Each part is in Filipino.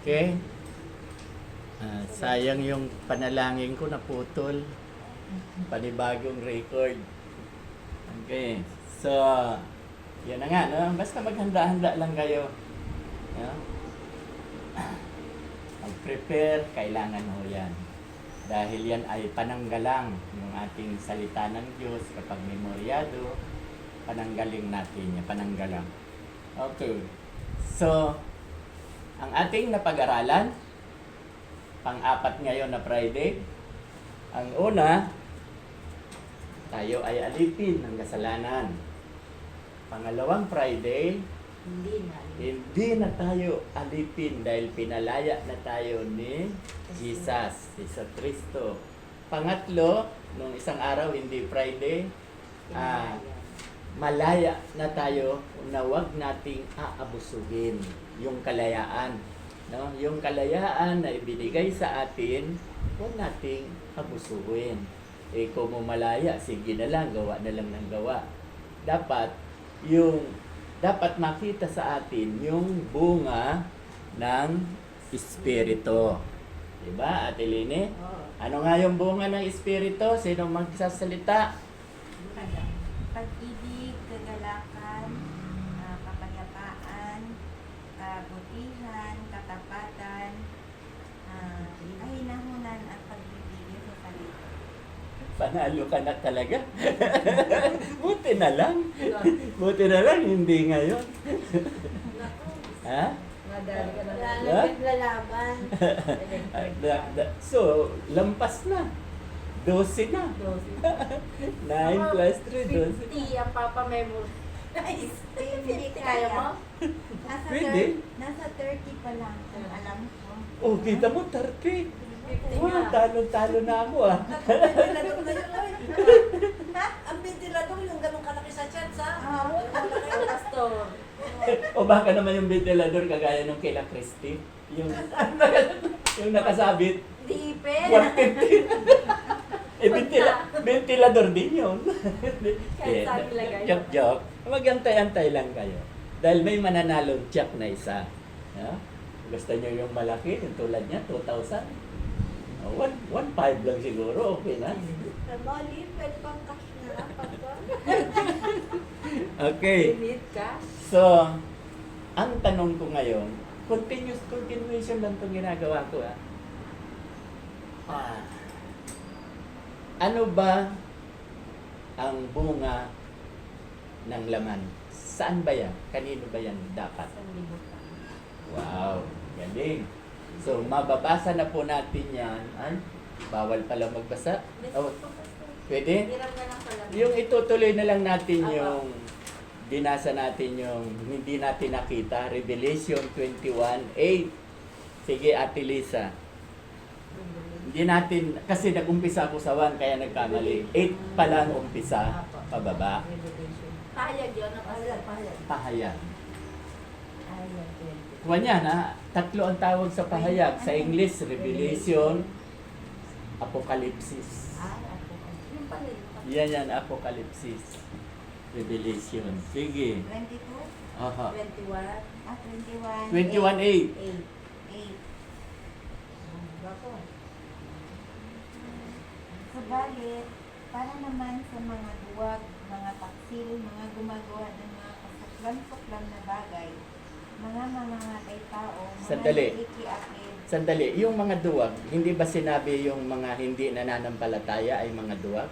Okay? Sayang yung panalangin ko naputol. Panibagong record. Okay. So, yun na nga, no? Basta maghanda-handa lang kayo. No? Mag-prepare, kailangan ho yan. Dahil yan ay pananggalang ng ating salita ng Diyos kapag memoryado, pananggaling natin yan, pananggalang. Okay. So, ang ating napag-aralan, pang-apat ngayon na Friday, ang una, tayo ay alipin ng kasalanan. Pangalawang Friday, hindi na tayo alipin dahil pinalaya na tayo ni Jesus, Jesu Cristo. Pangatlo, nung isang araw, hindi Friday, malaya na tayo na huwag nating aabusuhin yung kalayaan. No? Yung kalayaan na ibinigay sa atin, huwag nating abusuhin. Kung malaya, sige na lang, gawa na lang ng gawa. Dapat makita sa atin yung bunga ng Espiritu. Diba, Ate Lini? Ano nga yung bunga ng Espiritu? Sino magsasalita? Pag-ibig, kagalakan, kapayapaan, kabutihan, katapatan, kahinahunan at pagbibigay sa salita. Panalo ka na talaga. Buti na lang. Buti na lang, hindi ngayon. Ha? Madali ka na lang. Lalaban. So, lampas na. 12 na. 9 plus 3, 12. 50 ang papa-memory. Hindi Kaya mo? Nasa, Pwede. nasa 30 pa lang, kung alam ko. Oh, kita mo, 30. 50 Oh, nga. talo-talo na ako ah. Ventilador na yun, oy. Ha? Ang ventilador yung ganun kalaki sa chance, ha? Ang pastor. O baka naman yung ventilador kagaya nung kila Christy. Yung, yung nakasabit. Dipin. 150. Ventilador din yun. Kahit saan ilagay. Joke. Mag-antay-antay lang kayo. Dahil may mananalong check na isa. No? Gusto nyo yung malaki, yung tulad niya, 2,000. 1,500 lang siguro, okay na. Mali, pwede pang cash na lang, pastor. Okay. Need cash. So, ang tanong ko ngayon, continuation lang itong ginagawa ko. Ano ba ang bunga ng laman? Saan ba yan? Kanino ba yan dapat? Wow, galing. So, mababasa na po natin yan. Ay, bawal pala magbasa. Oh, pwede? Hiram na lang pala. Yung itutuloy na lang natin yung binasa natin yung hindi natin nakita. Revelation 21:8. Sige, Ate Lisa. Hindi natin, kasi nag-umpisa ako sa 1 kaya nagkamali. 8 pa lang umpisa, pababa. Pahayag yun. Pahayag. Kuha niya na, 3 ang tawag sa pahayag. Sa English, Revelation, Apocalypse. Yung pala yun. Yan, Apocalypse. Revelation. Sige. 22? Aha. 21. 21. 21:8. 8. Bako. Subalit, para naman sa mga duwag, mga taksil, mga gumagawa ng mga kasuklan-suklan na bagay, mga mamangatay tao, mga Sandali. nakikiapid, Sandali, yung mga duwag, hindi ba sinabi yung mga hindi nananampalataya ay mga duwag?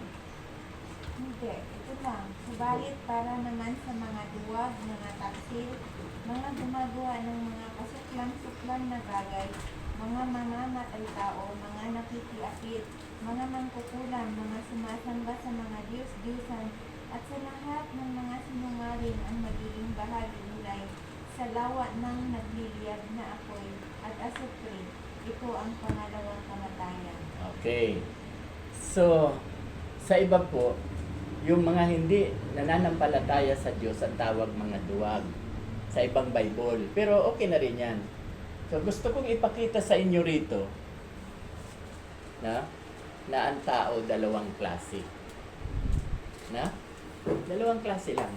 hindi, ito lang. Subalit, para naman sa mga duwag, mga taksil, mga gumagawa ng mga kasuklan-suklan na bagay, mga mamamatay tao, mga nakikiapid, mga mangkukulam, mga sumasamba sa mga Diyos-Diyosan, at sa lahat ng mga sinungaling ang magiging bahagi nila'y sa lawa ng nagliliyab na apoy at asupre. Ito ang pangalawang kamatayan. Okay. So, sa iba po, yung mga hindi nananampalataya sa Diyos ang tawag mga duwag sa ibang Bible. Pero okay na rin yan. So, gusto kong ipakita sa inyo rito na ang tao dalawang klase. Dalawang klase lang.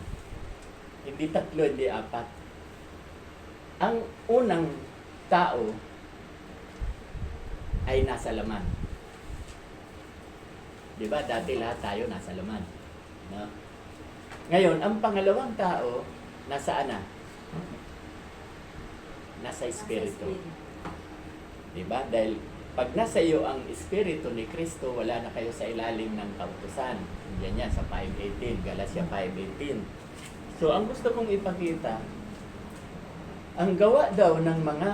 Hindi 3, hindi 4. Ang unang tao ay nasa laman. Di ba? Dati lahat tayo nasa laman. No? Ngayon, ang pangalawang tao, nasaan na? Nasa Espiritu. Di ba? Dahil pag nasa iyo ang Espiritu ni Kristo, wala na kayo sa ilalim ng kautusan. Yan yan sa 5:18, Galatia 5:18. So, ang gusto kong ipakita, ang gawa daw ng mga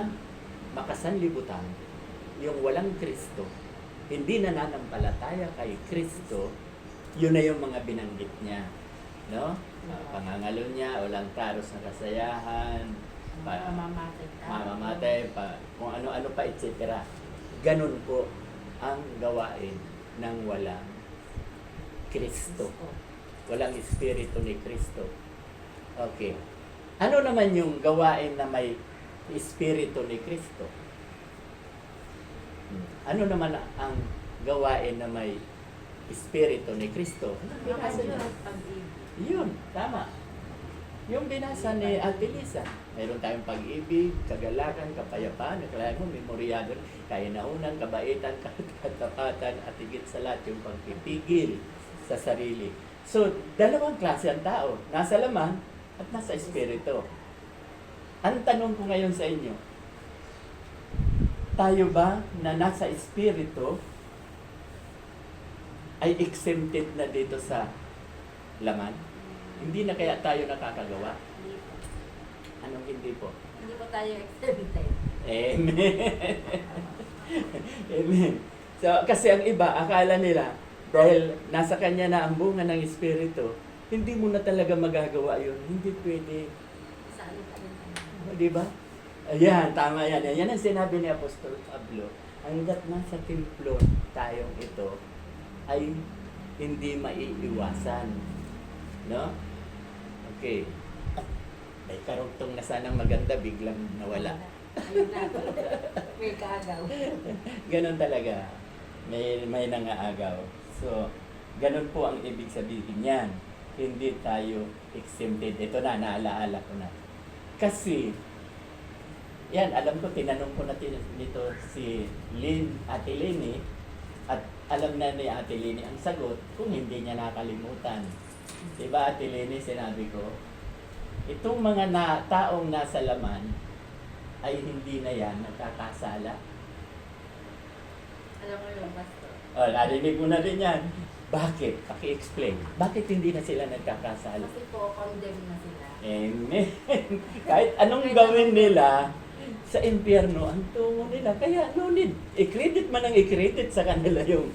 makasanlibutan, yung walang Kristo, hindi nananampalataya kay Kristo, yun na yung mga binanggit niya. No? Pangangalo niya, walang taros na kasayahan, Mamamatay ka. mamamatay, kung ano-ano pa, etc. Ganun po ang gawain ng walang Kristo. Walang Espiritu ni Kristo. Okay. Ano naman yung gawain na may Espiritu ni Kristo? Ano naman ang gawain na may Espiritu ni Kristo? Kasunod ang pag-ibig. Yun, tama. Yung binasa ni Ate Lisa, mayroon tayong pag-ibig, kagalakan, kapayapaan, nakalayan mo, memoryado, kainahunan, kabaitan, katapatan, at higit sa lahat yung pagpipigil sa sarili. So, dalawang klase ang tao, nasa laman at nasa espiritu. Ang tanong ko ngayon sa inyo, tayo ba na nasa espiritu ay exempted na dito sa laman? Hindi na kaya tayo nakakagawa? Hindi po. Anong hindi po? Hindi po tayo exempted. Amen. Amen. So, kasi ang iba, akala nila, dahil nasa kanya na ang bunga ng Espiritu, hindi mo na talaga magagawa yun. Hindi pwede. Sa alin-alin. Di ba? Ayan, tama yan. Yan ang sinabi ni Apostol Pablo. Hanggat nasa templo tayong ito, ay hindi maiiwasan. No? Okay. May karugtong na sanang maganda, biglang nawala. Ayun na. May kaagaw. Ganon talaga. May nangaagaw. So, ganon po ang ibig sabihin niyan. Hindi tayo exempted. Ito na, naalaala ko na. Kasi, yan, alam ko, tinanong ko na nito si Ate Leni, at alam na ni Ate Leni ang sagot kung hindi niya nakalimutan. Diba, Ate Leni, sinabi ko, itong mga taong nasa laman ay hindi na yan nagkakasala. Alam mo yung pastor. O, narinig mo na rin yan. Bakit? Paki-explain. Bakit hindi na sila nagkakasala? Kasi po, condemn na sila. Amen. Kahit anong gawin nila sa impyerno, ang tungo nila. Kaya no need. I-credit man ang i-credit sa kanila yung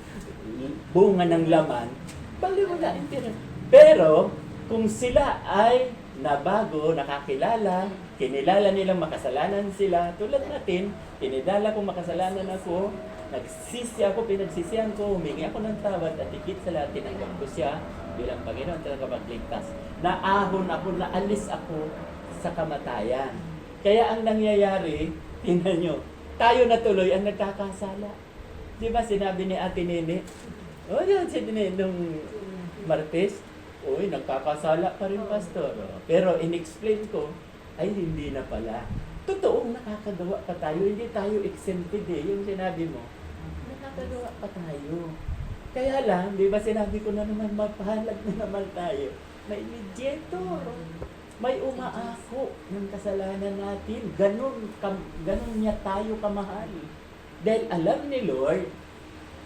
bunga ng laman, baliwala impyerno. Pero, kung sila ay nabago, nakakilala, kinilala nilang makasalanan sila, tulad natin, kinilala kong makasalanan ako, nagsisi ako, pinagsisihan ko, humingi ako ng tawad, at higit sa lahat, tinanggap ko siya bilang Panginoon, tagapagligtas. Naahon ako, naalis ako sa kamatayan. Kaya ang nangyayari, tingnan nyo, tayo na tuloy ang nagkakasala. Di ba sinabi ni Ate Nene? O yan, si Nene, nung Martes, uy, nagkakasala pa rin, Pastor. Pero in-explain ko, ay hindi na pala. Totoong nakakagawa pa tayo, hindi tayo exempted eh, yung sinabi mo. Nakakagawa pa tayo. Kaya lang, di ba sinabi ko na naman, mapahalag na naman tayo. May mediator. May umaako ng kasalanan natin. Ganun niya tayo kamahal. Dahil alam ni Lord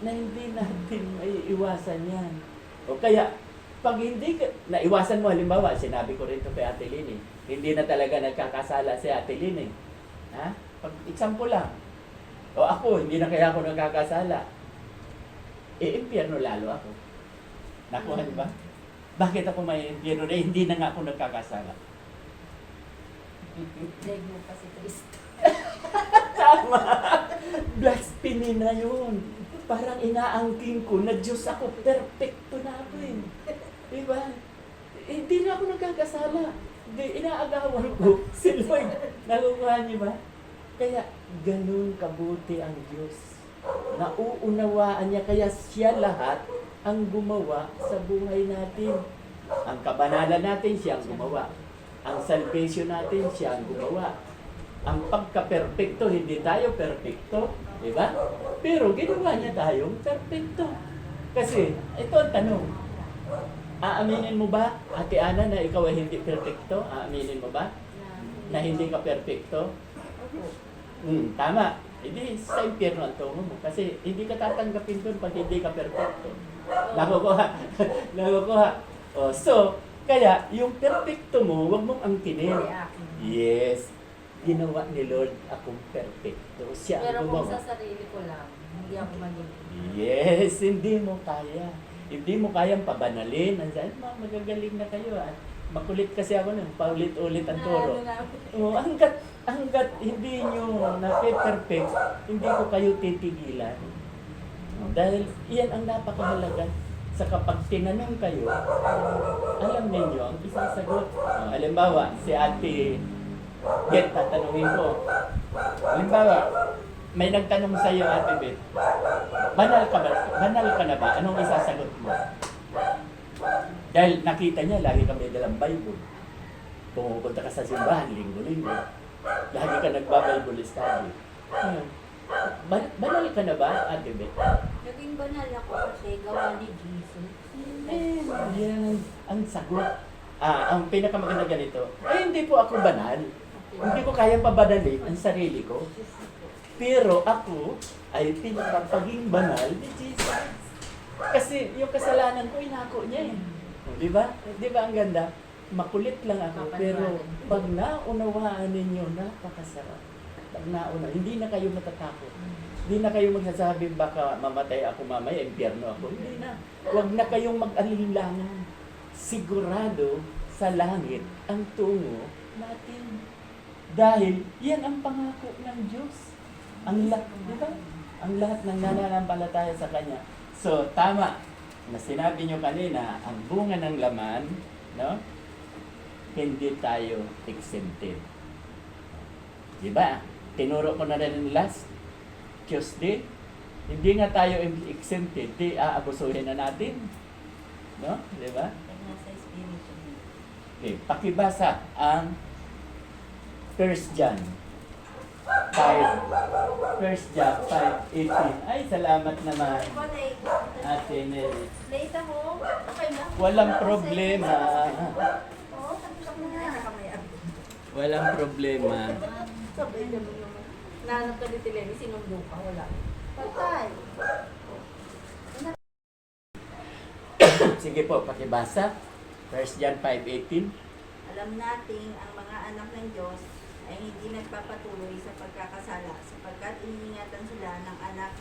na hindi natin may iwasan yan. O kaya, pag hindi naiwasan mo, halimbawa, sinabi ko rin ito kay Ate Lini, hindi na talaga nagkakasala si Ate Lini. Ha? Pag example lang. O ako, hindi na kaya ako nagkakasala. Impyerno lalo ako. Nakuha niyo ba? Bakit ako may impyerno na hindi na nga ako nagkakasala? Leg mo pa si Kristo. Tama! Blasphemy na yun. Parang inaangking ko na Diyos ako, perfecto na ako eh. Diba? Hindi na ako nagkakasala. Inaagawan ko si Lord. Nakukuha niyo ba? Kaya ganun kabuti ang Diyos. Nauunawaan niya, kaya siya lahat ang gumawa sa buhay natin. Ang kabanalan natin, siya ang gumawa. Ang salvation natin, siya ang gumawa. ang pagka-perfecto, hindi tayo perfecto, di ba? Pero ginawa niya tayong perfecto. Kasi, ito ang tanong, aaminin mo ba, Ate Ana, na ikaw ay hindi perfecto? Aaminin mo ba na hindi ka perfecto? Opo. Tama. Hindi, sa impyerno ang tungo mo. Kasi hindi ka tatanggapin doon pag hindi ka perfecto. Nakukuha. Nakukuha. Oh, so, kaya, yung perfecto mo, huwag mong angkinin. Hindi akin. Yes. Ginawa ni Lord akong perfecto. Siya Pero ang kung gumawa. sa sarili ko lang, hindi ako magiging. Yes, hindi mo kaya. Hindi mo kayang pabanalin. Andiyan, magagaling na kayo. Makulit kasi ako nun. Paulit-ulit ang turo. Oh, hanggat hindi nyo na-perfect, hindi ko kayo titigilan. Dahil iyan ang napakahalaga. Sa kapag tinanong kayo, alam ninyo ang isasagot. Halimbawa, si Ate Bet, tatanungin ko. Halimbawa, may nagtanong sa iyo, Ate Bet, banal ka na ba? Anong isasagot mo? Dahil nakita niya, lagi kami dalang Bible. Pumupunta ka sa simbahan, linggo-linggo. Lagi ka nagba-Bible study. Banal ka na ba, Ate Bet? Naging banal ako kasi gawa ni Jesus. Yan ang sagot. Ang pinakamaganda ganito, hindi po ako banal. Hindi ko kayang pabanalin ang sarili ko. Pero ako ay pinapaging banal ni Jesus. Kasi yung kasalanan ko, inako niya eh. Di ba? Di ba ang ganda? Makulit lang ako, pero pag naunawaan ninyo, napakasarap. Pag hindi na kayo matatakot. Hindi na kayo magsasabi, baka mamatay ako mamaya, impyerno ako. Hindi na. Huwag na kayong mag-alinlangan. Sigurado sa langit ang tungo natin. Dahil yan ang pangako ng Diyos. Ang lahat, di ba? Ang lahat ng nananampalataya sa Kanya. So, tama na sinabi nyo kanina, ang bunga ng laman, no? Hindi tayo exempted. Di ba? Tinuro ko na rin last Tuesday. Hindi nga tayo exempted, di aabusuhin na natin. No? Di ba? Nasa espiritu. Okay, pakibasa ang 1 John 5. 1 John 5:18. Ay, salamat naman, Ate Nelly. Late ako. Okay lang. Walang problema. Oo, tapos ako na. Walang problema. Sabay naman naman. Nahanap ka ni Tilemi, sinundo ka, wala. Patay. Sige po, pakibasa. 1 John 5:18. Alam nating ang mga anak ng Diyos ay hindi nagpapatuloy sa pagkakasala sapagkat iniingatan sila ng anak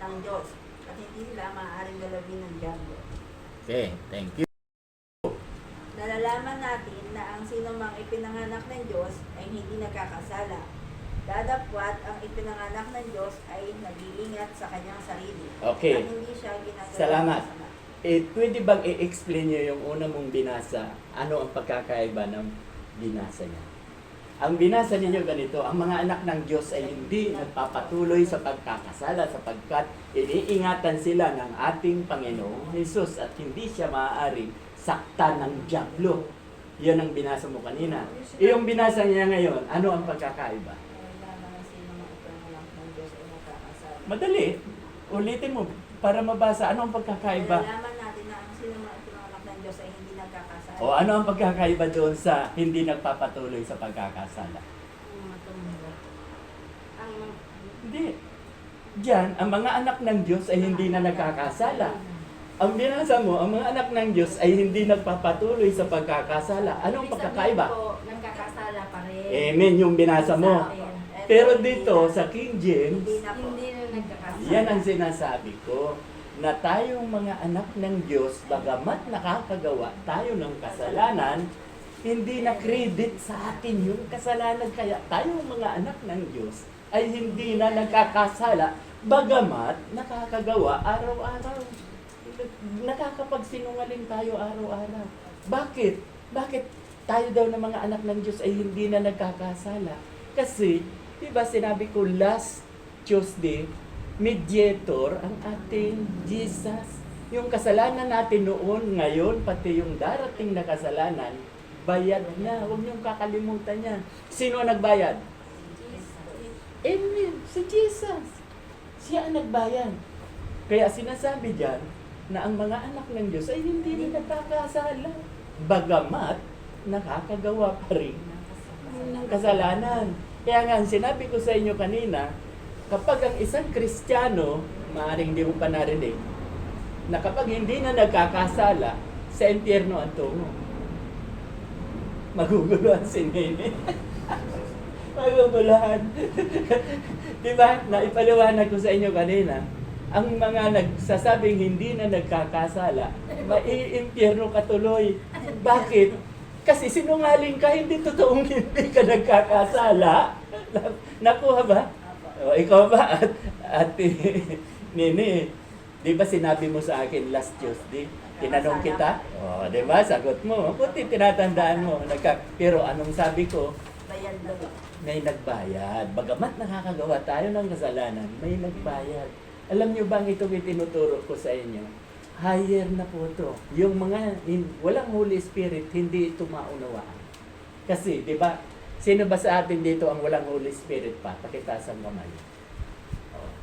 ng Diyos at hindi sila maaaring galawin ng diablo. Okay, thank you. Nalalaman natin na ang sinumang ipinanganak ng Diyos ay hindi nagkakasala. Dadapwat ang ipinanganak ng Diyos ay nag-iingat sa kanyang sarili. Okay. At hindi siya ginagawa Salamat. ng masama. Pwede bang i-explain niyo yung una mong binasa? Ano ang pagkakaiba ng binasa niya? Ang binasa ninyo ganito, ang mga anak ng Diyos ay hindi nagpapatuloy sa pagkakasala sapagkat iniingatan sila ng ating Panginoong Jesus at hindi siya maaaring saktan ng diablo. Yan ang binasa mo kanina. Yung binasa niya ngayon, ano ang pagkakaiba? Nalalaman na sinumang ipinanganak ng Diyos ay nagkakasala. Madali. Ulitin mo para mabasa ano ang pagkakaiba. Nalalaman natin na ang sinumang ipinanganak ng Diyos ay hindi nagkakasala. O ano ang pagkakaiba doon sa hindi nagpapatuloy sa pagkakasala? Ang mga tumira. Hindi. Diyan, ang mga anak ng Diyos ay hindi na nagkakasala. Ang binasa mo, ang mga anak ng Diyos ay hindi nagpapatuloy sa pagkakasala. Anong Ibig pagkakaiba? sabihin po, nagkakasala pa rin. Amen yung binasa mo. Sa akin. Pero dito, sa King James, Hindi na po. Hindi na nagkakasala. yan ang sinasabi ko, na tayong mga anak ng Diyos, bagamat nakakagawa tayo ng kasalanan, hindi na credit sa atin yung kasalanan. Kaya tayong mga anak ng Diyos ay hindi na nagkakasala, bagamat nakakagawa araw-araw. Nakakapagsinungaling tayo araw-araw. Bakit? Bakit tayo daw ng mga anak ng Diyos ay hindi na nagkakasala? Kasi, di ba sinabi ko last Tuesday, mediator ang ating Jesus. Yung kasalanan natin noon, ngayon, pati yung darating na kasalanan, bayad na. Huwag niyong kakalimutan yan. Sino ang nagbayad? Amen. Si Jesus. Siya ang nagbayad. Kaya sinasabi diyan na ang mga anak ng Diyos ay hindi na nagkakasala. Bagamat nakakagawa pa rin ng kasalanan. Kaya nga, ang sinabi ko sa inyo kanina, kapag ang isang Kristiyano, maaaring hindi mo pa narinig, na kapag hindi na nagkakasala, sa impyerno ang tungo. Maguguluhan si Nene. Maguguluhan. Diba? Naipaliwanag ko sa inyo kanina, ang mga nagsasabing hindi na nagkakasala, maiimpyerno ka tuloy. Bakit? Kasi sinungaling ka, hindi totoong hindi ka nagkakasala. Nakuha ba? O, ikaw ba? At Nene, di ba sinabi mo sa akin last Tuesday? Tinanong kita? O, di ba? Sagot mo. Buti tinatandaan mo. Pero anong sabi ko? Bayan daw. May nagbayad. Bagamat nakakagawa tayo ng kasalanan, may nagbayad. Alam nyo bang itong itinuturo ko sa inyo? Higher na po ito. Yung mga walang Holy Spirit, hindi ito maunawaan. Kasi, di ba, sino ba sa atin dito ang walang Holy Spirit pa? Pakitaas ang kamay.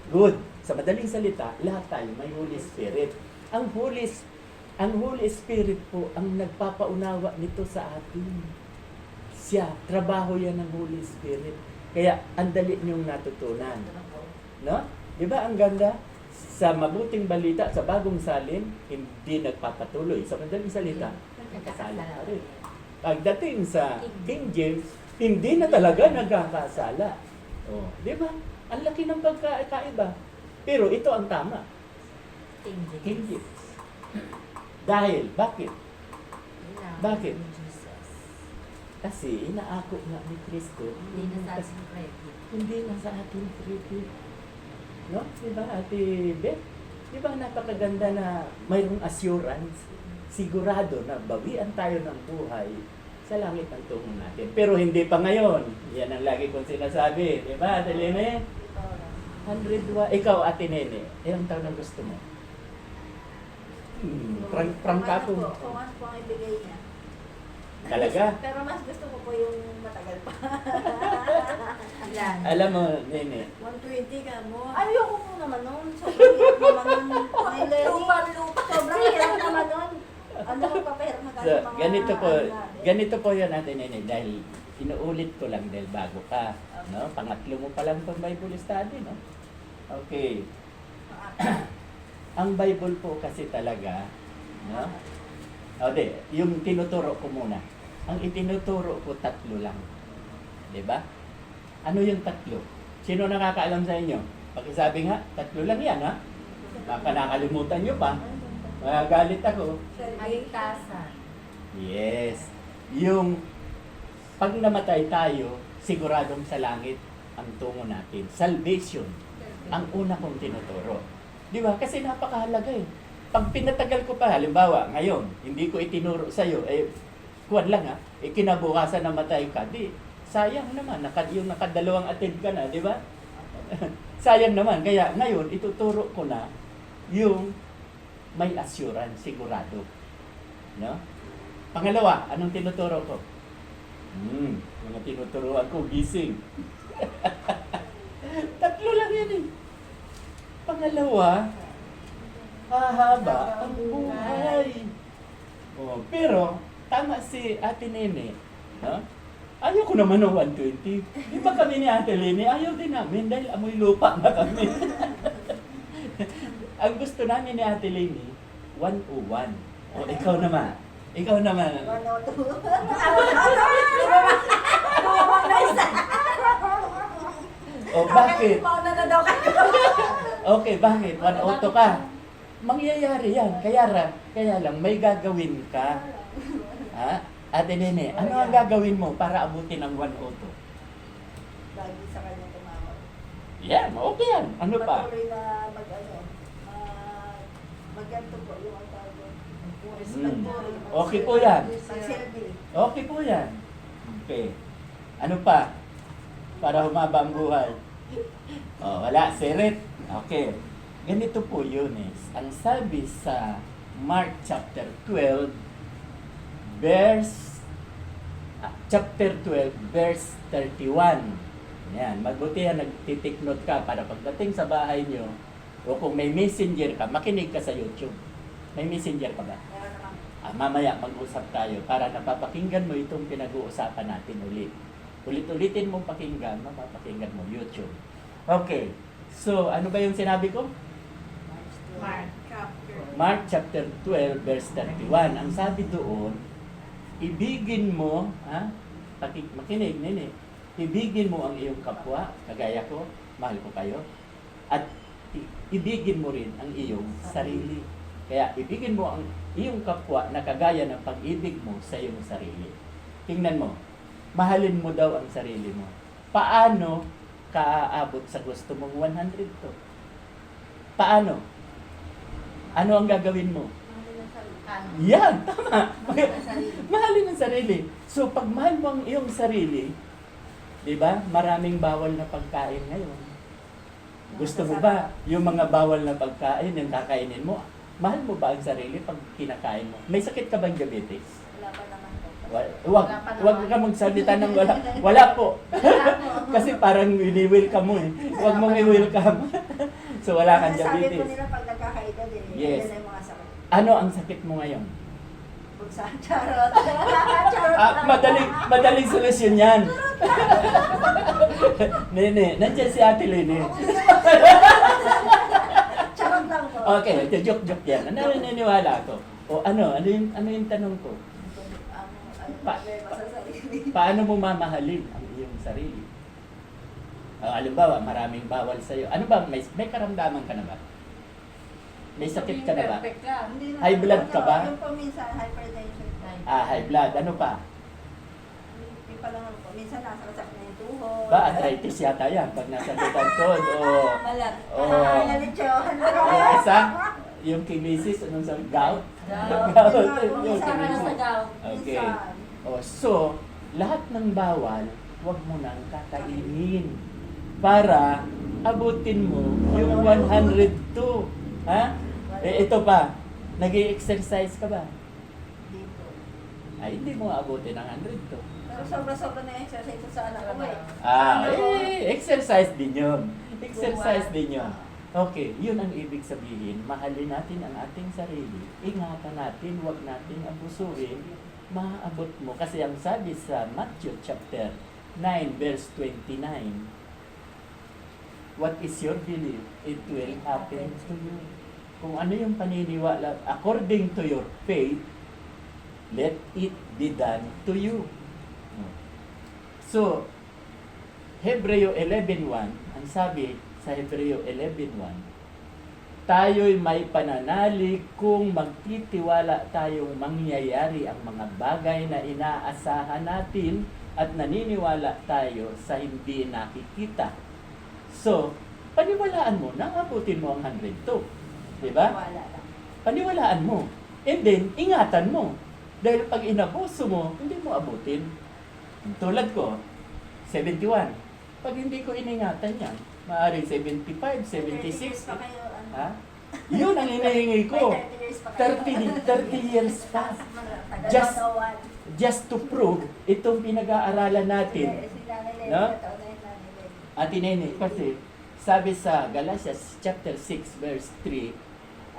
Good. Sa madaling salita, lahat tayo may Holy Spirit. Ang Holy Spirit po ang nagpapaunawa nito sa atin. Siya, trabaho yan ng Holy Spirit. Kaya, ang dali niyong natutunan. No? Di ba ang ganda? Sa mabuting balita, sa bagong salin, hindi nagpapatuloy. Sa madaling salita, nagkasala pa rin. Pagdating sa King James, hindi na talaga nagkakasala. Oh, di ba? Ang laki ng pagkaiba. Pero ito ang tama. King James. Dahil, bakit? Bakit? Kasi inaako nga ni Kristo, Hindi na sa ating credit. hindi na sa ating credit. No? Diba, Ate Beth? Diba napakaganda na mayroong assurance, sigurado na bawian tayo ng buhay sa langit ang tungo natin. Pero hindi pa ngayon. Yan ang lagi kong sinasabi. Diba, Ate Lene? 100 ikaw, Ate Nene, ilang taon ang gusto mo? Prangka po. Kung ano po ang ibigay niya. Talaga? Pero mas gusto ko po yung matagal pa. Ilan? Alam mo, Nene, 120 ka mo. Ayoko po naman nun. Sobrang hirap naman nun. May learning. Lupa. Sobrang hirap naman nun. Ano yung papahirap na so, ganito po yan natin, Nene, dahil inuulit ko lang dahil bago ka. No? Pangatlo mo pa lang itong Bible study, no? Okay. Ang Bible po kasi talaga, no? O di, yung tinuturo ko muna. Ang itinuturo ko tatlo lang. 'Di ba? Ano yung tatlo? Sino nakakaalam sa inyo? Pakisabi nga, tatlo lang yan, ha? Baka nakalimutan nyo pa. Magagalit ako. Kaligtasan. Yes. Yung pag namatay tayo, siguradong sa langit ang tungo natin. Salvation ang una kong tinuturo. Di ba? Kasi napakahalaga eh. Pag pinatagal ko pa, halimbawa, ngayon, hindi ko itinuro sa'yo, kuwan lang ha, kinabukasan namatay ka, di, sayang naman, yung nakadalawang attend ka na, di ba? Sayang naman, kaya ngayon, ituturo ko na yung may assurance, sigurado. No? Pangalawa, anong tinuturo ko? Mga tinuturuan ko, gising. Tatlo lang yan eh. Pangalawa, hahaba ang buhay. Oh, pero, tama si Ate Nene. No? Ayaw ko naman ng 120. Di ba kami ni Ate Lene, ayaw din namin dahil amoy lupa na kami. Ang gusto namin ni Ate Lene, 101. O, ikaw naman. Ikaw naman. O, bakit? Pauna na daw kayo. Okay, bakit? 102 ka. Mangyayari yan. Kaya lang, may gagawin ka. Ha? Ate Nene, ano ang gagawin mo para abutin ang 102? Lagi sa kanya tumawag. Yeah, okay yan. Ano pa? Patuloy na mag-ganto po yung ang tawag doon. Okay po yan. Pag-selfie. Okay po yan. Okay. Ano pa? Para humaba ang buhay. Oh, wala. Sirit. Okay. Ganito po yun eh. Ang sabi sa Mark chapter 12, chapter 12, verse 31. Yan, magbutihan nagtitik note ka para pagdating sa bahay nyo, o kung may messenger ka, makinig ka sa YouTube. May messenger ka ba? Meron naman. Mamaya mag-usap tayo para napapakinggan mo itong pinag-uusapan natin ulit. Ulit-ulitin mong pakinggan, mapapakinggan mo YouTube. Okay, so ano ba yung sinabi ko? Mark chapter. Mark chapter 12 verse 31. Ang sabi doon, ibigin mo, makinig, nene, ibigin mo ang iyong kapwa, kagaya ko, mahal ko kayo, at ibigin mo rin ang iyong sarili. Kaya ibigin mo ang iyong kapwa na kagaya ng pag-ibig mo sa iyong sarili. Tingnan mo, mahalin mo daw ang sarili mo. Paano ka aabot sa gusto mong 100 to? Paano? Ano ang gagawin mo? Yan, tama. Mahalin ang sarili. So, pag mahal mo ang iyong sarili, di ba, maraming bawal na pagkain ngayon. Gusto mo ba yung mga bawal na pagkain, yung kakainin mo, mahal mo ba ang sarili pag kinakain mo? May sakit ka bang diabetes? Wala pa naman po. Huwag ka magsalita ng wala. Wala po. Kasi parang i-welcome mo eh. Huwag mong i-welcome. So, wala kang Sabi po diabetes. nila pag nagkakaedad Yes. yan ang mga sakit. Ano ang sakit mo ngayon? Pagsa, charot. Charot lang. Madaling solusyon yan. Nene, nandiyan si Ate Lene. Charot lang po. Okay, joke yan. Naniniwala ako. O ano yung tanong ko? Problema sa sarili. Paano mo mamahalin ang iyong sarili? Halimbawa, maraming bawal sa'yo. Ano ba, may karamdaman ka na ba? May sakit ka na ba? Perfect ka. Hindi na- High blood ka ba? Yung po minsan, hypertension po. High blood. Ano pa? Yung pa lang po. Minsan nasaksak na yung tuhod. Ba, arthritis yata yan. Pag nasa tutod o... Balat. Nalitsyohan na Yung isa, yung kinesis, anong sabi? Gout? Gout. Yung Isa ka na sa kinesis. gout. Okay. So, lahat ng bawal, huwag mo nang kakainin para abutin mo yung 102. Ha? Ito pa, nag-i-exercise ka ba? Dito. Ay, hindi mo abutin ang 102. Pero sobra-sobra na yung exercise sa anak ko eh. Exercise din yun. Exercise din yun. Okay, yun ang ibig sabihin. Mahalin natin ang ating sarili. Ingatan natin, huwag natin abusuin. Maaabot mo. Kasi ang sabi sa Matthew chapter 9 verse 29, what is your belief? It will happen to you. Kung ano yung paniniwala, according to your faith, let it be done to you. So, Hebreo 11.1, ang sabi sa Hebreo 11.1, tayo'y may pananalig kung magtitiwala tayong mangyayari ang mga bagay na inaasahan natin at naniniwala tayo sa hindi nakikita. So, paniwalaan mo na abutin mo ang 102. Diba? Wala lang. Paniwalaan mo. And then, ingatan mo. Dahil pag inabuso mo, hindi mo abutin. Tulad ko, 71. Pag hindi ko iningatan yan, maaaring 75, 76. Pa kayo, ano? Ha? Yun ang hinihingi ko. May 30 years pa kayo. 30 years pa. Tagal Just- na dawan. Just to prove itong pinag-aaralan natin. Si Nanay Lenny, No? kataon na yung Nanay Lenny. Ate Nene, kasi sabi sa Galatians chapter 6 verse 3,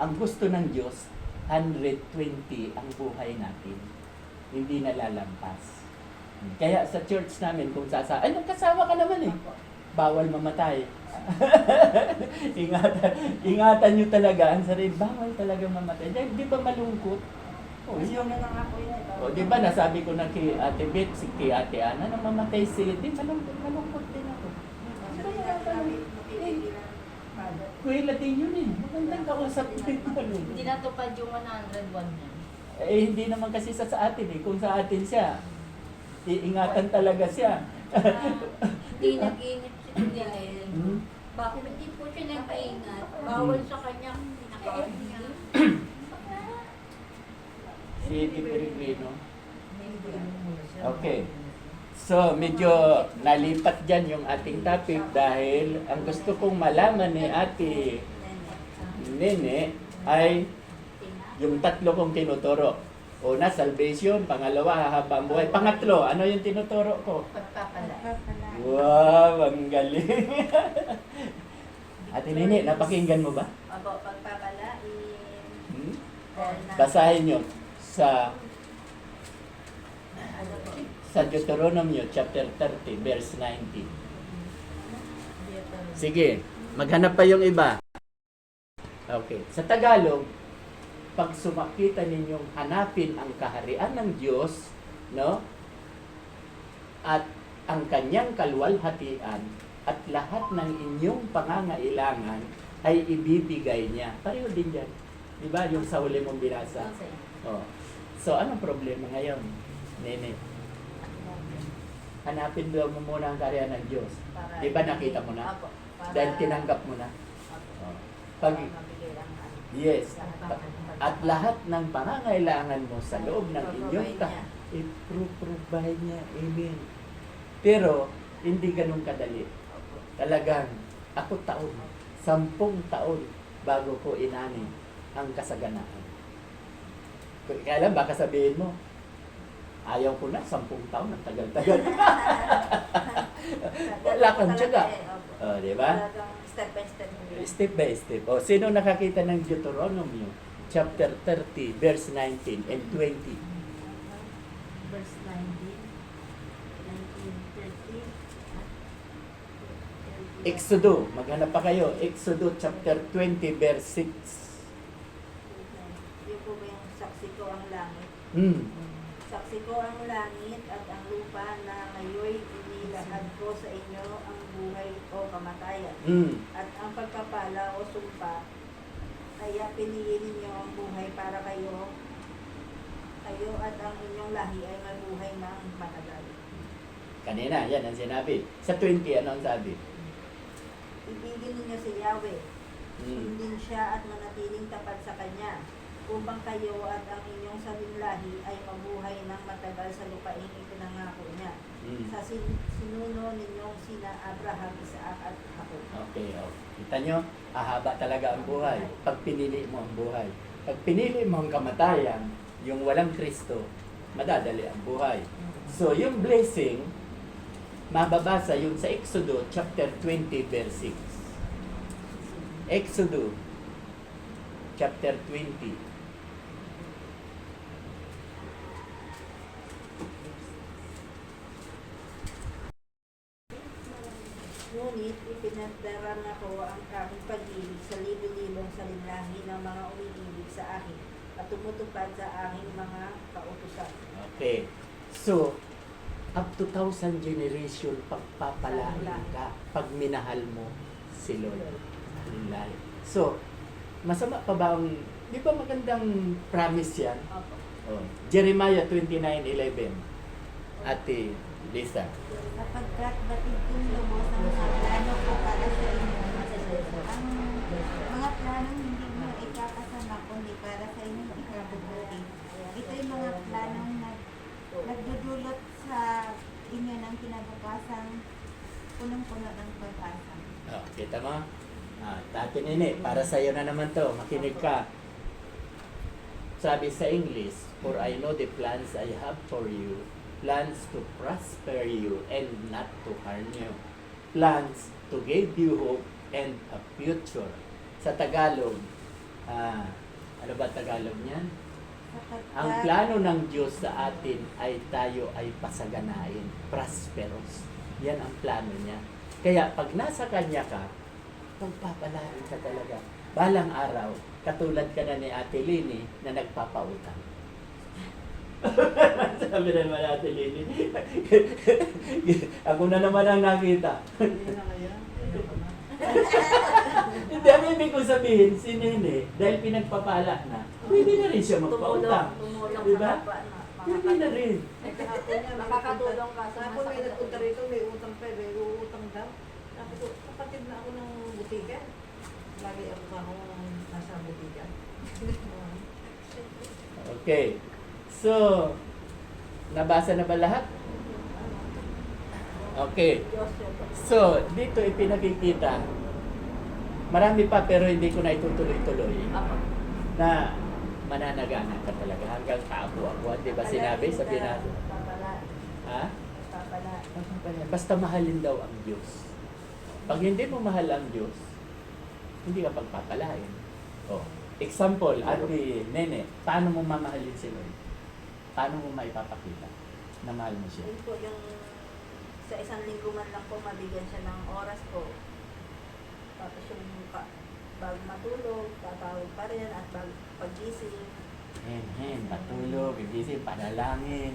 ang gusto ng Diyos, 120 ang buhay natin. Hindi nalalampas. Kaya sa church namin, kung ay nagkasama ka naman eh. Bawal mamatay. ingatan nyo talaga ang sarili. Bawal talaga mamatay. Dahil di ba malungkot? O, yung, na lang ako yun. o di ba nasabi ko na kay Ate Beth, si kay Ate Ana, nang mamatay si di malungkot din ako. Kuwela din yun eh. Magandang kausap din yun eh. Hindi natupad yung 101 niya. Eh, hindi naman kasi sa atin eh. Kung sa atin siya, iingatan talaga siya. Hindi nag-init si Daniel. Hmm? Bakit hindi po siya nagpaingat? Bawal sa kanyang pinaka niya. Si Edi Peregrino. Okay. So, medyo nalipat dyan yung ating topic dahil ang gusto kong malaman ni Ate Nene ay yung tatlo kong tinuturo. Una, salvation. Pangalawa, hahaba ang buhay. Pangatlo, ano yung tinuturo ko? Pagpapala. Pagpapala. Wow, ang galing. Ate Nini, napakinggan mo ba? Opo, pagpapalain. Hmm? Dahil na- Basahin nyo sa Ano po? Deuteronomio chapter 30, verse 19. Sige, maghanap pa yung iba. Okay. Sa Tagalog, pag sumakita ninyong hanapin ang kaharian ng Diyos, no? At ang kanyang kaluwalhatian at lahat ng inyong pangangailangan ay ibibigay niya. Pareho din yan. Di ba? Yung sa huli mong binasa. Okay. Oh. So, anong problema ngayon, Nene? Hanapin daw mo muna ang kaharian ng Diyos. Para- Di ba nakita mo na? Opo. Para- Dahil tinanggap mo na. Opo. Oh. Para Pag, mabigay ang ano. yes. Lahat ng- At lahat ng pangangailangan mo sa loob ng inyong Provide niya. i-provide niya. Amen. Pero, hindi ganun kadali. Opo. Talagang, ako 10 taon bago ko inani ang kasaganaan. Kaya lang, baka sabihin mo, ayaw ko na, 10 taon, ang tagal-tagal. Wala kang tiyaga. Opo. Oh, di ba? Talagang step by step. Step by step. O, sino nakakita ng Deuteronomy? Chapter 30, verse 19 and 20. Verse 19. 19:30. Exodo, maghanap pa kayo. Exodo chapter 20, verse 6. Yun po ba yung saksi ko ang langit? Hmm. Saksi ko ang langit at ang lupa na ngayon inilahad ko sa inyo ang buhay o kamatayan. Hmm. At ang pagpapala o sumpa, kaya pinili ninyo ang buhay para kayo at ang inyong lahi ay mabuhay ng matagal. Kanina, yan ang sinabi. Sa 20, ano ang sabi? Ibigin ninyo si Yahweh, Hmm. sundin siya at manatiling tapat sa Kanya, upang kayo at ang inyong saling lahi ay mabuhay ng matagal sa lupaing ipinangako niya. Hmm. Sa sinuno ninyong sina Abraham, Isaac at Jacob. Okay, oh. Kita nyo, ahaba talaga ang buhay. Pag pinili mo ang buhay. Pag pinili mo ang kamatayan, yung walang Kristo, madadali ang buhay. So, yung blessing, mababasa yun sa Exodo chapter 20, verse 6. Exodo chapter 20. Ngunit ipinagdaran ako ang aking pag-ibig sa libo-libong salinlahi ng mga umiibig sa akin at tumutupad sa aking mga kautusan. Okay. So, up to 1,000 generation pagpapalain ka pag minahal mo si Lord. Alilay. So, masama pa ba ang, di ba magandang promise yan? Opo. Oh. Jeremiah 29:11. Ate Lisa. Sapagkat batid kong lubos ang mga plano ko para sa inyo. Ang mga planong hindi mo ikakasama kundi para sa inyong ikabubuti. Ito'y mga planong nagdudulot sa inyo ng kinabukasang punong-puno ng pag-asa. Oh, kita mo? Ate Nene, para sa iyo na naman to. Makinig ka. Sabi sa English, for I know the plans I have for you, plans to prosper you and not to harm you. Plans to give you hope and a future. Sa Tagalog, ano ba Tagalog niyan? Sapagkat Ang plano ng Diyos sa atin ay tayo ay pasaganain, prosperous. Yan ang plano niya. Kaya pag nasa Kanya ka, pagpapalain ka talaga. Balang araw, katulad ka na ni Ate Lini na nagpapautang. Sabi na naman Ate Lini. Ako na naman ang nakita. Hindi na kaya. Hindi, ang ibig ko sabihin, si Nene, dahil pinagpapala na, pwede na rin siya magpautang. Tumulong Diba? sa kapwa na. Pwede na rin. Nakakatulong ka sa Ako may nagpunta rito, may utang pa, may uutang daw. Sabi ko, kapatid na ako ng butigan. Lagi ako nasa butigan. Okay. So, nabasa na ba lahat? Okay. Diyos yun. So, dito ipinakikita, marami pa pero hindi ko na itutuloy-tuloy, Apo. na mananagana ka talaga hanggang kaapu-apuan. Di ba sinabi? Sabi natin. Papala. Ha? Papala. Papapalain. Basta mahalin daw ang Diyos. Pag hindi mo mahal ang Diyos, hindi ka pagpapalain. Oh. Example, Ate Nene, paano mo mamahalin si Lord? Paano mo maipapakita na mahal mo siya? Yun po yung sa isang linggo man lang po mabigyan siya ng oras po. Tapos yung bago matulog, tatawag pa rin at bago pagising. Patulog, igising, panalangin,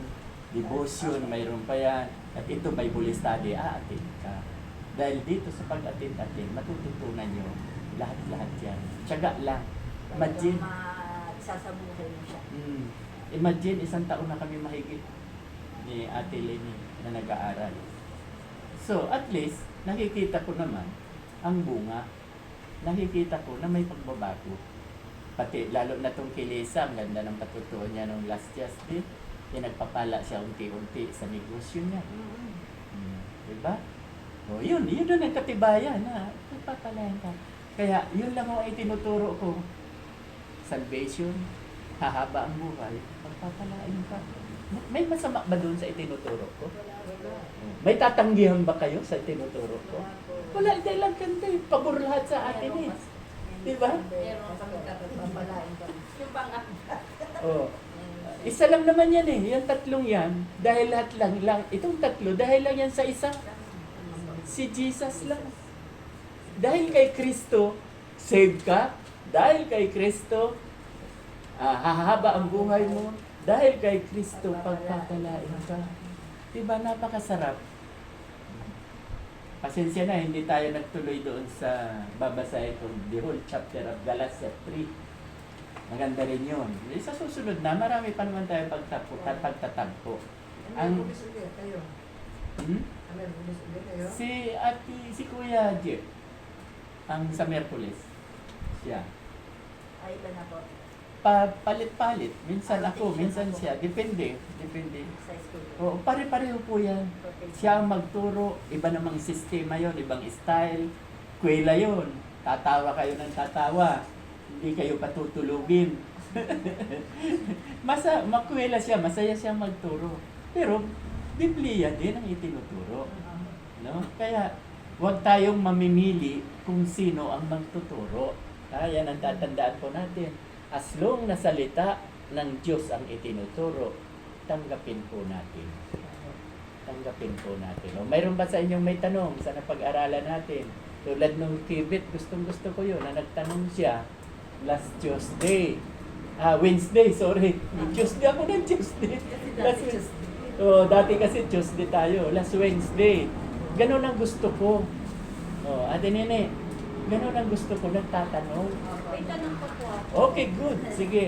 devotion, mayroon pa yan. At ito, Bible study, aatin ka. Dahil dito sa pag-atin-atin, matututunan nyo lahat-lahat yan. Tiyaga lang. Imagine. Sasabuhay mo siya. Imagine, 1 taon na kami mahigit ni Ate Lenny na nag-aaral. So, at least, nakikita ko naman ang bunga. Nakikita ko na may pagbabago. Pati, lalo na tong kay Lisa, ang ganda ng patutuon niya nung last Tuesday, nagpapala siya unti-unti sa negosyo niya. Diba? O, yun ang nagkatibayan na nagpapalayan ka. Kaya, yun lang ang itinuturo ko. Salvation, hahaba ang buhay, pagpapalain ka. May masama ba doon sa itinuturo ko? May tatanggihan ba kayo sa itinuturo ko? Wala, dahil lang ganda eh. Pabor lahat sa atin eh. Diba? Meron kami kapagpapalain kami. Yung Oh. Isa lang naman yan eh. Yung tatlong yan, dahil lahat lang. Itong tatlo, dahil lang yan sa isa. Si Jesus lang. Dahil kay Kristo, save ka. Dahil kay Kristo, hahaba ang buhay mo. Dahil kay Kristo, pagpapalain ka. Diba, napakasarap. Pasensya na, hindi tayo nagtuloy doon sa babasahin kong the whole chapter of Galatians 3. Maganda rin yun. Sa susunod na, marami pa naman tayo pagtatagpo. Ano yung ulit kayo? Hmm? Ano yung ulit kayo? Si Kuya Jeff, ang sa Merkulis. Siya. Ay, iba na po. Palit-palit. Minsan ako, minsan siya. Depende. Sa school. Oo, pare-pareho po yan. Siya ang magturo. Iba namang sistema yon, ibang style. Kwela yon. Tatawa kayo ng tatawa. Hindi kayo patutulugin. Makwela siya, masaya siyang magturo. Pero, Biblia din ang itinuturo. No? Kaya, huwag tayong mamimili kung sino ang magtuturo. Yan ang tatandaan po natin. As long na salita ng Diyos ang itinuturo, tanggapin po natin. Tanggapin po natin. O, mayroon ba sa inyong may tanong sa napag-aralan natin? Tulad nung Kibit, gustong-gusto ko yun na nagtanong siya last Tuesday. Wednesday, sorry. Tuesday ako ng Tuesday. Dati kasi Tuesday tayo. Last Wednesday. Ganun ang gusto ko. Ate Nene, ganun ang gusto ko, nagtatanong. May tanong pa po ako. Okay, good. Sige.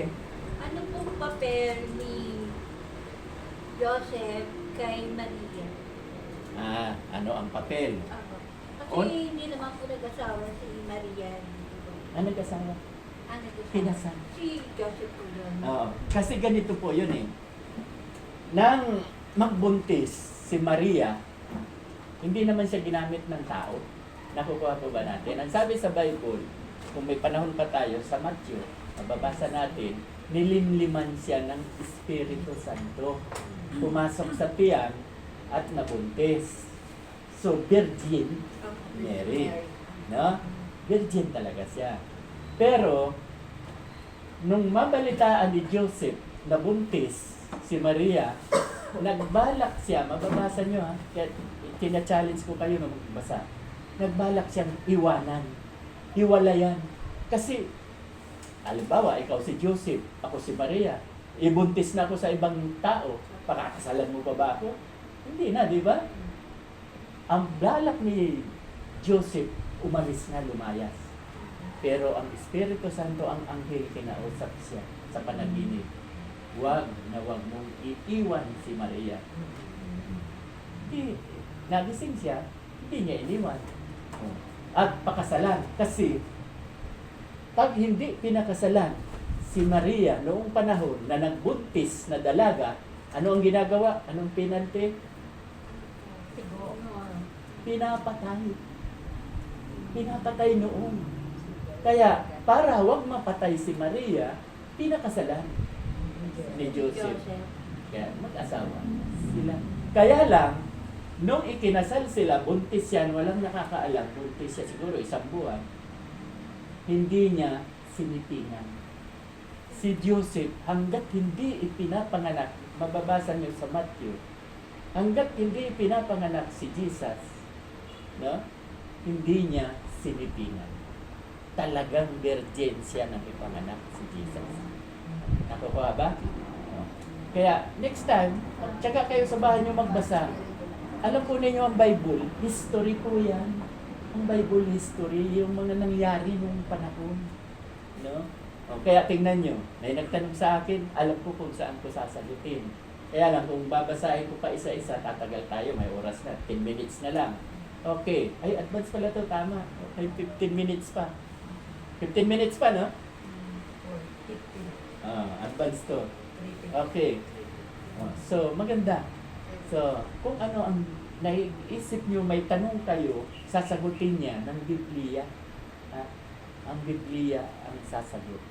Ano pong papel ni Joseph kay Maria? Ano ang papel? Kasi hindi naman po nag-asawa si Maria. Ano nag-asawa? Nag-asawa? Pinasal. Si Joseph po yun. Oo. Kasi ganito po yun eh. Nang magbuntis si Maria, hindi naman siya ginamit ng tao. Nakukuha po ba natin? Ang sabi sa Bible, kung may panahon pa tayo sa Matthew, mababasa natin, nilimliman siya ng Espiritu Santo. Pumasok sa tiyan at nabuntis. So, Virgin Mary. No? Virgin talaga siya. Pero, nung mabalitaan ni Joseph na buntis si Maria, nagbalak siya, mababasa nyo ha, kaya tina-challenge ko kayo na magbasa. Nagbalak siyang iwanan. Hiwalayan. Kasi, halimbawa, ikaw si Joseph, ako si Maria, ibuntis na ako sa ibang tao, pakakasalan mo pa ba ako? Hindi na, di ba? Ang balak ni Joseph, umalis na, lumayas. Pero ang Espiritu Santo, ang anghel, kinausap siya sa panaginip. Huwag mong iiwan si Maria. Hindi, nagising siya, hindi niya iniwan. At pakasalan. Kasi, pag hindi pinakasalan si Maria noong panahon na nagbuntis na dalaga, ano ang ginagawa? Anong penalty? Pinapatay. Pinapatay noon. Kaya, para huwag mapatay si Maria, pinakasalan ni Joseph. Kaya mag-asawa sila. Kaya lang, Nung ikinasal sila, buntis yan, walang nakakaalam, buntis siya siguro 1 buwan. Hindi niya sinipingan. Si Joseph, hanggat hindi ipinapanganak, mababasa niyo sa Matthew, hanggat hindi ipinapanganak si Jesus, no? Hindi niya sinipingan. Talagang virgin siya nang ipanganak si Jesus. Nakukuha ba? Oh. Kaya, next time, tsaka kayo sa bahay niyo magbasa. Alam po ninyo ang Bible, history po yan. Ang Bible history, yung mga nangyari nung panahon. No? O, kaya tingnan nyo, may nagtanong sa akin, alam ko kung saan ko sasagutin. Kaya lang, kung babasahin ko pa isa-isa, tatagal tayo, may oras na, 10 minutes na lang. Okay, ay advance pala to, tama. Okay, 15 minutes pa. 15 minutes pa, no? Advance to. Okay. So, maganda. So, kung ano ang naiisip nyo, may tanong kayo, sasagutin niya ng Biblia. Ha? Ang Biblia ang sasagot.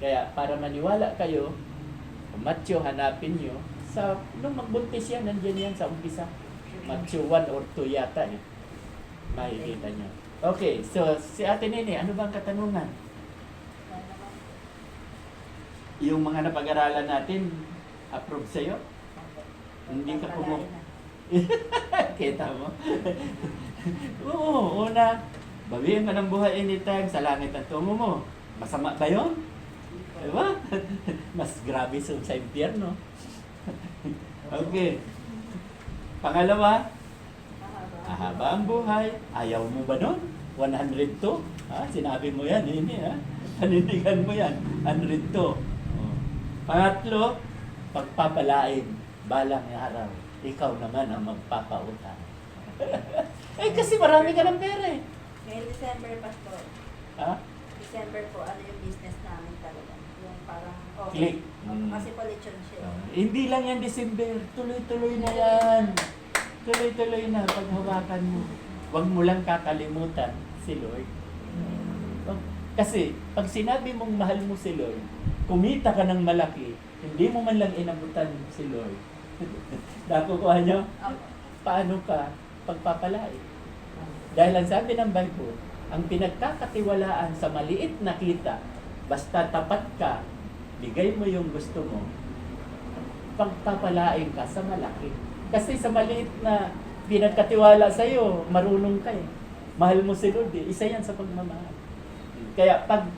Kaya, para maniwala kayo, Matthew, hanapin nyo. Nung magbuntis yan, nandiyan yan sa umpisa. Matthew 1 or 2 yata eh. Makikita nyo. Okay, so si Ate Nene, ano bang katanungan? Yung mga napag-aralan natin, approve sa'yo? Hindi ka pumu... Kita mo? Oo, una, bawiin ka ng buhay anytime sa langit at tungo mo. Masama ba yun? Diba? Mas grabe sa impyerno. Okay. Pangalawa, ahaba ang buhay. Ayaw mo ba nun? 102? Sinabi mo yan, hindi ha? Panindigan mo yan. 102. Pangatlo, pagpapalain. Balang araw, ikaw naman ang magpapautang. Kasi marami ka ng pera eh. Ngayon December, Pastor. Ha? December po, ano yung business namin talaga? Yung parang, Click. Kasi pa lechon siya. Hindi lang yan December. Tuloy-tuloy na yan. Tuloy-tuloy na paghawakan mo. Huwag mo lang kakalimutan si Lord. Kasi, pag sinabi mong mahal mo si Lord, kumita ka ng malaki, hindi mo man lang inabutan si Lord. Nakukuha nyo? Paano ka pagpapalain? Dahil ang sabi ng Bible, ang pinagkakatiwalaan sa maliit na kita, basta tapat ka, bigay mo yung gusto mo, pagpapalain ka sa malaki. Kasi sa maliit na pinagkatiwala sa'yo, marunong ka eh. Mahal mo si Lord eh. Isa yan sa pagmamahal. Kaya pag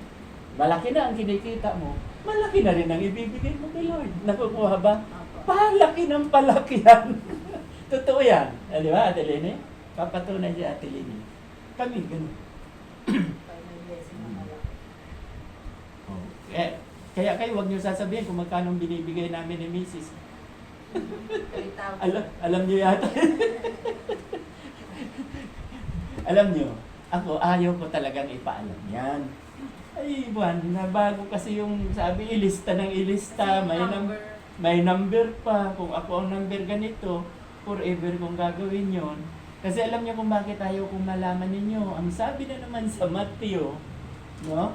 malaki na ang kinikita mo, malaki na rin ang ibibigay mo kay Lord. Nakukuha ba? Palaki ng palaki yan. Totoo yan. Di ba, Ate Lene? Papatunay siya, Ate Lene. Kami, ganun. Kaya kayo, huwag niyo sasabihin kung magkano binibigay namin ni Mrs. alam niyo yata. Alam niyo, ako, ayaw ko talagang ipaalam yan. Ay, buwan, nabago kasi yung sabi, ilista ng ilista, may number pa. Kung ako ang number ganito, forever kong gagawin yon. Kasi alam niyo kung bakit ayaw kong malaman ninyo. Ang sabi na naman sa Matthew, no?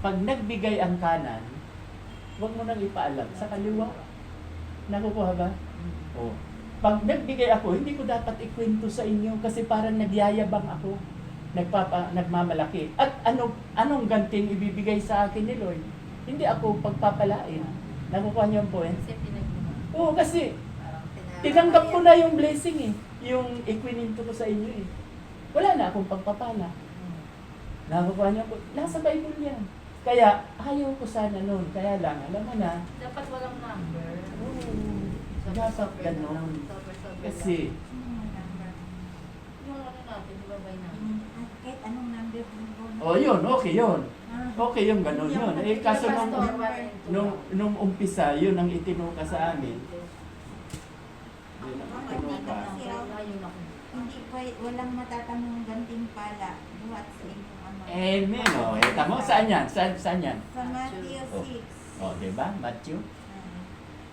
Pag nagbigay ang kanan, huwag mo nang ipaalam sa kaliwa. Nakukuha ba? Oh. Pag nagbigay ako, hindi ko dapat ikwento sa inyo kasi parang nagyayabang ako. Nagmamalaki. At anong ganting ibibigay sa akin ni Lord? Hindi ako pagpapalain. Nakukuha niyo ang point? Oo, kasi tinanggap ko na yung blessing eh. Yung ikwininto ko sa inyo eh. Wala na akong pagpapala. Nakukuha niyo po. Nasa Bible yan. Kaya ayaw ko sana noon. Kaya lang, alam mo na. Dapat walang number. Dapat ganon. Kasi, Yung ano natin, di ba by number? Kahit anong number mo. yun, okay yun. Okay yung ganon yun. Eh, kaso nung umpisa, yun ang itinuka sa amin. Yun ang itinuka. Hindi po, walang matatamong gantimpala buhat sa inyong ama. Amen. Tama, saan yan? Saan yan? Sa Matthew 6. Diba? Matthew?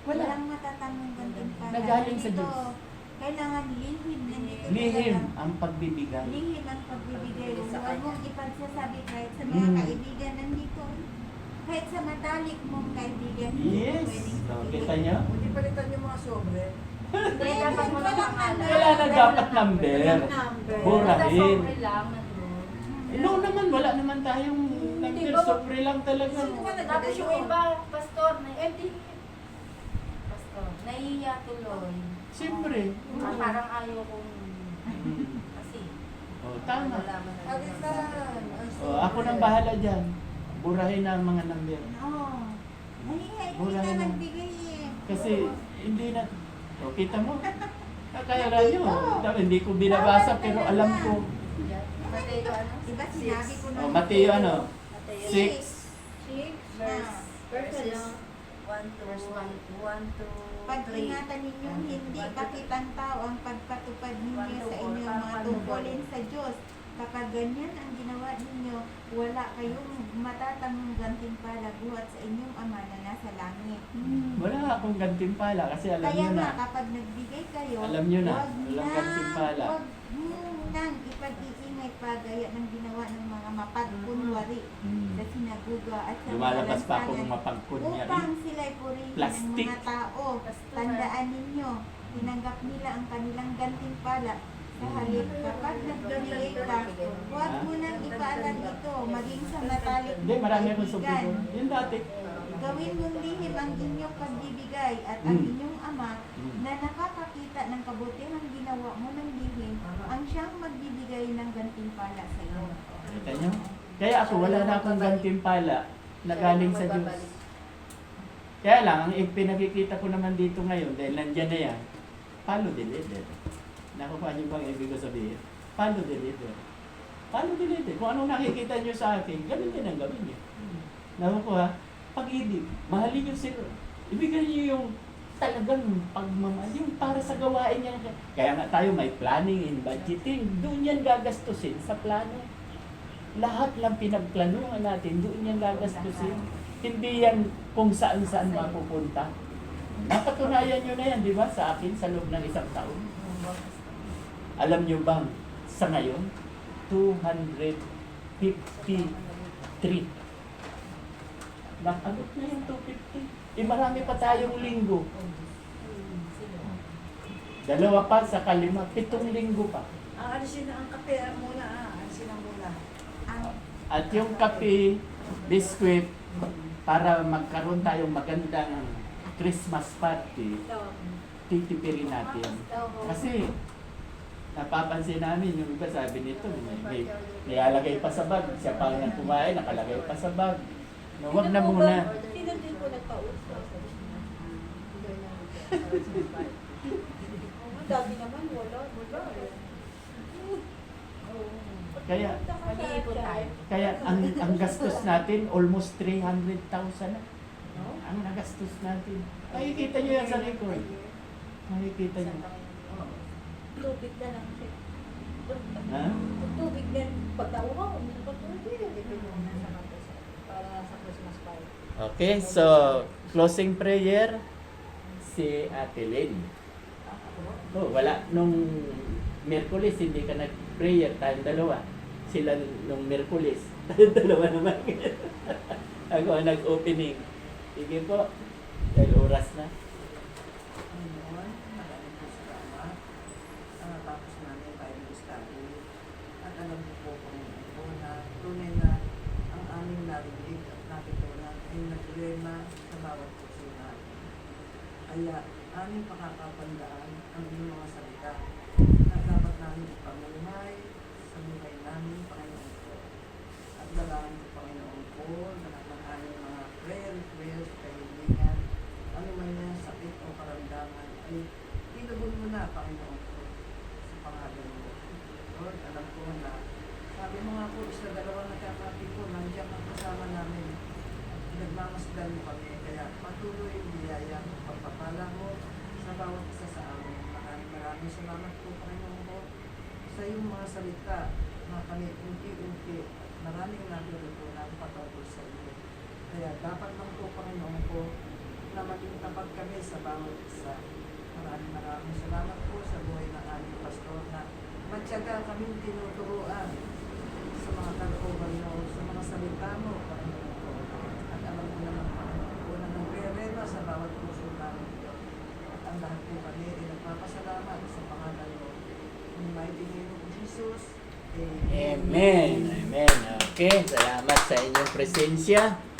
Walang matatamong gantimpala. Nagaling sa Nandito, Diyos. Kailangan lihim. Nandito Lihim talaga. ang pagbibigay. Lihim ang pagbibigay. Huwag mong ipagsasabi kahit sa mga Mm. kaibigan nandito. Kahit sa matalik mong kaibigan. Yes. pwedeng So, ibigay. kita nyo? Hindi palitan yung mga sobre. Hindi, dapat mo lang pangalan. Wala na dapat number. Number. Burahin. Sobre lang nandun. No naman, wala naman tayong Hindi number. ba- Sobre lang talaga. Sino ba nag- Tapos yung iba, pastor, na, di. Pastor, nahihiya tuloy. Siyempre. Parang ayaw kong, kasi, Oh, tama. nalaman na Agisan. Oh, ako nang bahala dyan. Burahin na ang mga number. Oo. Nahihiya, hindi Wala ka naman. nagbigay eh. Kasi hindi na... O, kita mo. Kaya nyo. Hindi ko binabasa pero alam ko. Mateo, ano? Diba sinabi ko na. O, Mateo ano? Mateo 6. verse, Verses 1 to 3. Pag-ingatan ninyo, hindi pakitang tao ang pagpatupad ninyo sa inyong mga tungkulin sa Diyos. Kapag ganyan ang ginawa ninyo, wala kayong matatanggong gantimpala buhat sa inyong Ama na nasa langit. Wala akong gantimpala kasi alam Kaya nyo na. nga, kapag nagbigay kayo, Alam nyo na, huwag walang nang- gantimpala. Huwag nang ipag-iingay pa gaya ng ginawa ng mga mapagkunwari sa sinaguga at sa Lumalabas pa ako lansangan, ng mapagkunyari. upang sila'y purihin ng Plastic. mga tao. Tandaan ninyo, tinanggap nila ang kanilang gantimpala. Sa halip, kapag nagbibigay ka, huwag mo nang ipaalam ito, maging sa matalik Hindi, marami akong kaibigan. subukan. Yun dati. Gawin mong lihim ang inyong pagbibigay at ang inyong Ama na nakakakita ng kabutihang ginawa mo ng lihim ang siyang magbibigay ng gantimpala sa iyo. Kita nyo? Kaya ako, wala na akong gantimpala na galing sa Diyos. Kaya lang, ang pinakikita ko naman dito ngayon, dahil nandyan na yan, follow the leader. Nakukuha niyo bang ibig ko sabihin? Follow the leader. Follow the leader. Kung anong nakikita niyo sa akin, ganun din ang gawin niyo. Nakukuha, pag-ibig, mahalin niyo sila. Ibigay niyo yung talagang pagmamahal, yung para sa gawain niya. Kaya nga tayo may planning and budgeting. Doon yan gagastusin sa plano. Lahat ng pinagplanuhan natin, doon yan gagastusin. Hindi yan kung saan-saan mapupunta. Napatunayan nyo na yan, di ba, sa akin sa loob ng isang taon. Alam nyo bang, sa ngayon, 253. Nakabot na yung 250. Eh, marami pa tayong linggo. 2 pa sa 5, 7 linggo pa. Alisin na ang kape muna. Alisin na muna. At yung kape, biskwit, para magkaroon tayong magandang Christmas party, titipirin natin. Kasi, napapansin namin, yung iba sabi nito, may nilalagay pa sa bag. Siya pa ang kumain, nakalagay pa sa bag. No, wag na muna. Sino din po nagpa-usap? Ang dami naman, wala. Kaya, Mag-iipon tayo. kaya ang gastos natin, almost 300,000 na. Ang nagastos natin. Makikita nyo yan sa record. Makikita nyo. Tubig na lang. Ha? Tubig na. Pagtauha, uminom pa tubig. Para sa Christmas party. Okay, so closing prayer si Ate Lynn. Oh, wala nung Miyerkules hindi ka nag-prayer, tayong dalawa. Sila nung Miyerkules, tayong dalawa naman. Ako ang nag-opening. Sige po, dahil oras na. Tapos namin Bible study at alam ko po kung na tunay na ang aming narinig at natutunan ay nagrema sa bawat puso natin. Kaya aming pakakapandaan ang inyong mga salita na dapat namin ipamulmay sa buhay namin, Panginoon ko. At dalangin ko, Panginoon ko, na ang aming mga prayer request, kahilingan, ano man yan, sakit o karamdaman, ay tinubon mo na, Panginoon ko, sa pangalan mo. Lord, alam ko na, sabi mo nga po, isa dalawang nagkakapit ko, nandiyan ang kasama namin. Nagmamasdan mo kami, kaya patuloy ang biyaya, pagpapala mo sa bawat isa sa amin. Maraming salamat po, Panginoon ko, sa iyong mga salita na kami unti-unti, maraming natutunan patungkol sa iyo. Kaya dapat lang po, Panginoon ko, na maging tapat kami sa bawat isa. Maraming salamat po sa buhay ng aming pastor na matyaga kaming tinuturuan sa mga kalooban mo, sa mga salita mo, Panginoon ko. At alam mo naman, Panginoon ko, na nagre-rema sa bawat puso namin. At ang lahat po kami ay nagpapasalamat sa pangalan mo. In the mighty name of Jesus, Amen. Amen. Amen. Okay, salamat sa inyong presensya.